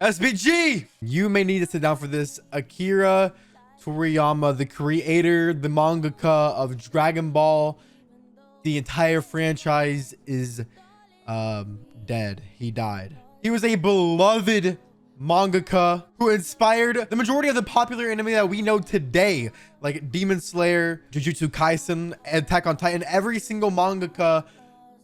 SBG! You may need to sit down for this. Akira Toriyama, the creator, the mangaka of Dragon Ball, the entire franchise is dead. He died. He was a beloved mangaka who inspired the majority of the popular anime that we know today, like Demon Slayer, Jujutsu Kaisen, Attack on Titan. Every single mangaka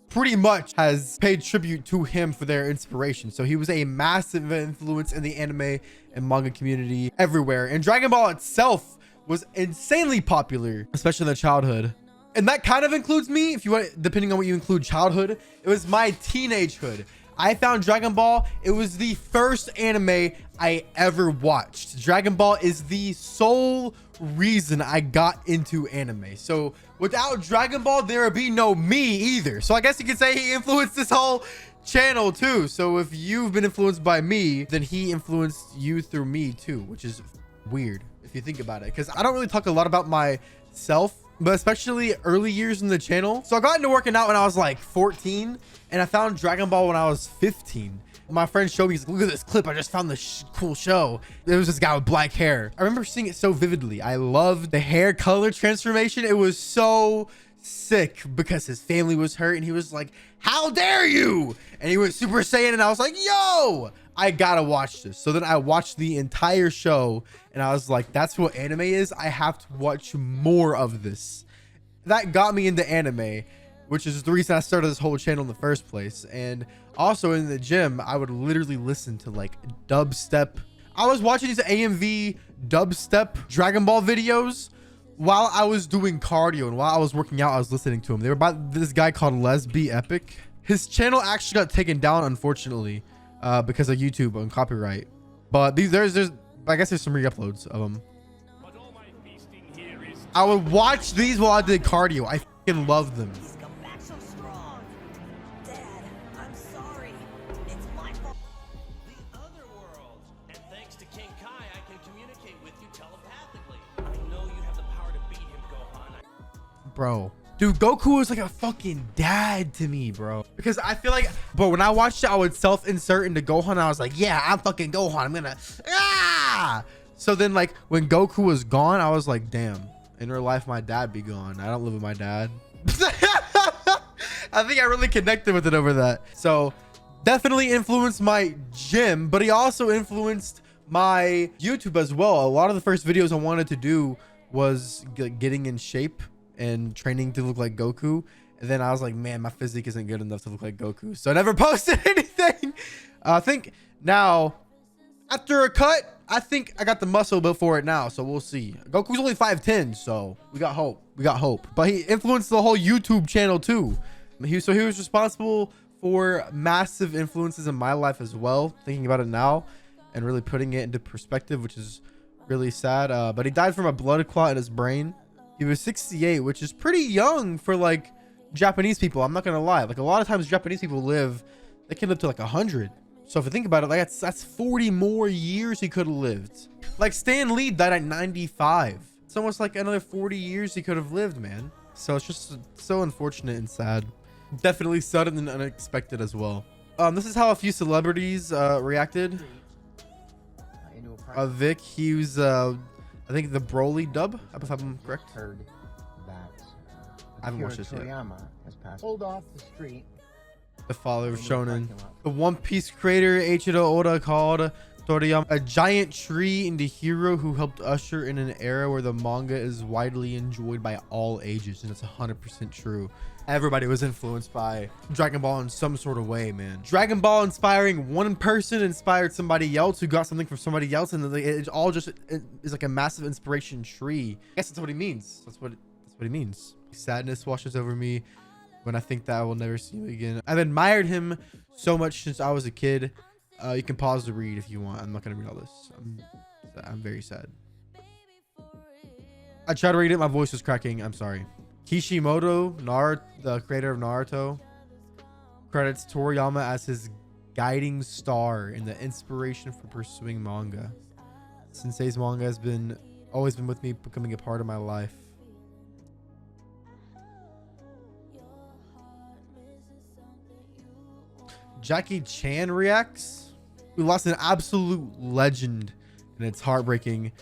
pretty much has paid tribute to him for their inspiration. So he was a massive influence in the anime and manga community everywhere. And Dragon Ball itself was insanely popular, especially in the childhood. And that kind of includes me, if you want, depending on what you include childhood. It was my teenagehood. I found Dragon Ball. It was the first anime I ever watched. Dragon Ball is the sole reason I got into anime. So without Dragon Ball, there would be no me either. So I guess you could say he influenced this whole channel too. So if you've been influenced by me, then he influenced you through me too, which is weird if you think about it. Because I don't really talk a lot about myself, but especially early years in the channel. So I got into working out when I was like 14, and I found Dragon Ball when I was 15. My friend showed me, he's like, look at this clip. I just found this cool show. There was this guy with black hair. I remember seeing it so vividly. I loved the hair color transformation. It was so sick because his family was hurt and he was like, how dare you? And he went Super Saiyan and I was like, yo, I gotta watch this. So then I watched the entire show and I was like, that's what anime is. I have to watch more of this. That got me into anime, which is the reason I started this whole channel in the first place. And also in the gym, I would literally listen to like dubstep. I was watching these AMV dubstep Dragon Ball videos while I was doing cardio, and while I was working out, I was listening to them. They were about this guy called Lesby Epic. His channel actually got taken down, unfortunately, because of YouTube and copyright. But there's I guess there's some re-uploads of them. I would watch these while I did cardio. I fucking loved them. Bro, dude, Goku was like a fucking dad to me, bro, because I feel like, but when I watched it, I would self-insert into Gohan and I was like, yeah, I'm fucking Gohan, I'm gonna so then like when Goku was gone, I was like, damn, in real life my dad be gone. I don't live with my dad. I think I really connected with it over that. So definitely influenced my gym, but he also influenced my YouTube as well. A lot of the first videos I wanted to do was getting in shape and training to look like Goku. And then I was like, man, my physique isn't good enough to look like Goku. So I never posted anything. I think now, after a cut, I think I got the muscle built for it now. So we'll see. Goku's only 5'10", so we got hope. We got hope. But he influenced the whole YouTube channel too. So he was responsible for massive influences in my life as well, thinking about it now and really putting it into perspective, which is really sad. But he died from a blood clot in his brain. He was 68, which is pretty young for like Japanese people. I'm not gonna lie. Like a lot of times Japanese people they can live to like 100. So if you think about it, like that's 40 more years he could have lived. Like Stan Lee died at 95. It's almost like another 40 years he could have lived, man. So it's just so unfortunate and sad. Definitely sudden and unexpected as well. This is how a few celebrities reacted. Vic, he was I think the Broly dub, if I'm correct. Heard that I haven't watched this yet. Toriyama has passed. Pulled off the street. The father of Shonen. The One Piece creator Eiichiro Oda called Toriyama a giant tree and a hero who helped usher in an era where the manga is widely enjoyed by all ages, and it's 100% true. Everybody was influenced by Dragon Ball in some sort of way, man. Dragon Ball inspiring one person inspired somebody else who got something from somebody else, and it all just is like a massive inspiration tree. I guess that's what he means. That's what he means. Sadness washes over me when I think that I will never see him again. I've admired him so much since I was a kid. You can pause to read if you want. I'm not gonna read all this. I'm very sad. I tried to read it. My voice was cracking. I'm sorry. Kishimoto, the creator of Naruto, credits Toriyama as his guiding star and the inspiration for pursuing manga. Sensei's manga has always been with me, becoming a part of my life. Jackie Chan reacts. We lost an absolute legend, and it's heartbreaking.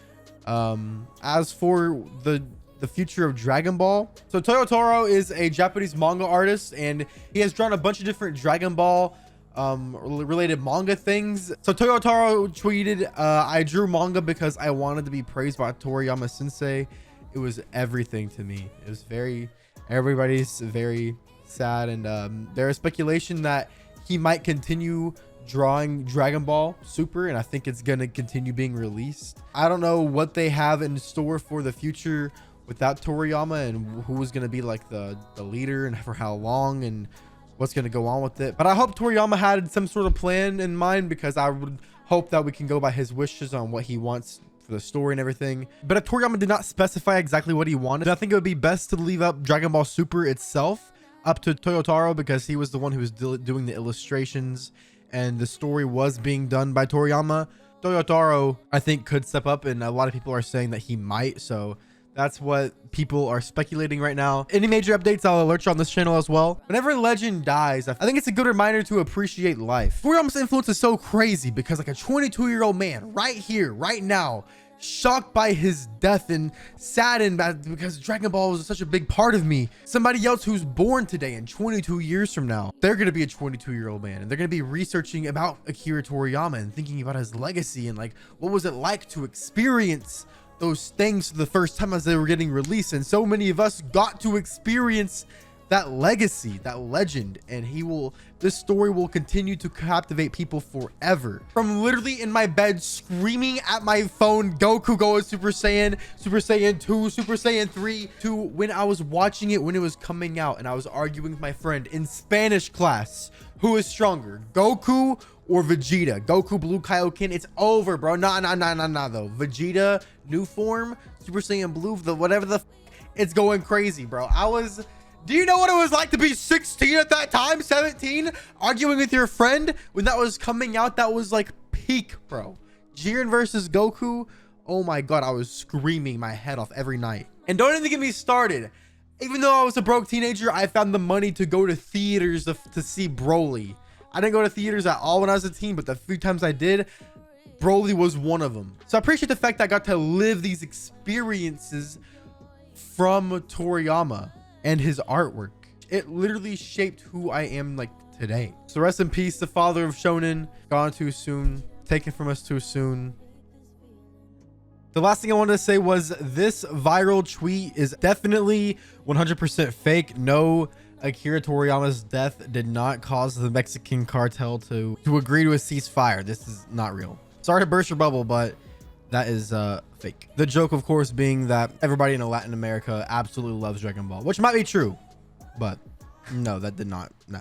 As for the future of Dragon Ball, so Toyotaro is a Japanese manga artist, and he has drawn a bunch of different Dragon Ball related manga things. So Toyotaro tweeted, I drew manga because I wanted to be praised by Toriyama sensei. It was everything to me. It was everybody's very sad, and there is speculation that he might continue drawing Dragon Ball Super, and I think it's gonna continue being released. I don't know what they have in store for the future without Toriyama, and who is gonna be like the leader, and for how long, and what's gonna go on with it. But I hope Toriyama had some sort of plan in mind, because I would hope that we can go by his wishes on what he wants for the story and everything. But if Toriyama did not specify exactly what he wanted, I think it would be best to leave up Dragon Ball Super itself up to Toyotaro, because he was the one who was doing the illustrations, and the story was being done by Toriyama. Toyotaro, I think, could step up, and a lot of people are saying that he might, so that's what people are speculating right now. Any major updates, I'll alert you on this channel as well. Whenever a legend dies, I think it's a good reminder to appreciate life. Toriyama's influence is so crazy, because like a 22-year-old man right here, right now, shocked by his death and saddened because Dragon Ball was such a big part of me. Somebody else who's born today and 22 years from now, they're going to be a 22-year-old man, and they're going to be researching about Akira Toriyama and thinking about his legacy, and like, what was it like to experience those things for the first time as they were getting released. And so many of us got to experience that legacy, that legend, and this story will continue to captivate people forever. From literally in my bed screaming at my phone, Goku going Super Saiyan 2, Super Saiyan 3, to when I was watching it when it was coming out, and I was arguing with my friend in Spanish class, who is stronger, Goku or Vegeta? Goku Blue Kaioken, it's over, bro. Nah though. Vegeta new form, Super Saiyan Blue, it's going crazy, bro. Do you know what it was like to be 16 at that time, 17, arguing with your friend when that was coming out? That was like peak, bro. Jiren versus Goku. Oh my God, I was screaming my head off every night. And don't even get me started. Even though I was a broke teenager, I found the money to go to theaters to see Broly. I didn't go to theaters at all when I was a teen, but the few times I did, Broly was one of them. So I appreciate the fact that I got to live these experiences from Toriyama and his artwork. It literally shaped who I am like today. So rest in peace, the father of shonen, gone too soon, taken from us too soon. The last thing I wanted to say was this viral tweet is definitely 100% fake. No, Akira Toriyama's death did not cause the Mexican cartel to agree to a ceasefire. This is not real. Sorry to burst your bubble, but that is fake. The joke, of course, being that everybody in Latin America absolutely loves Dragon Ball, which might be true, but no, that did not. No.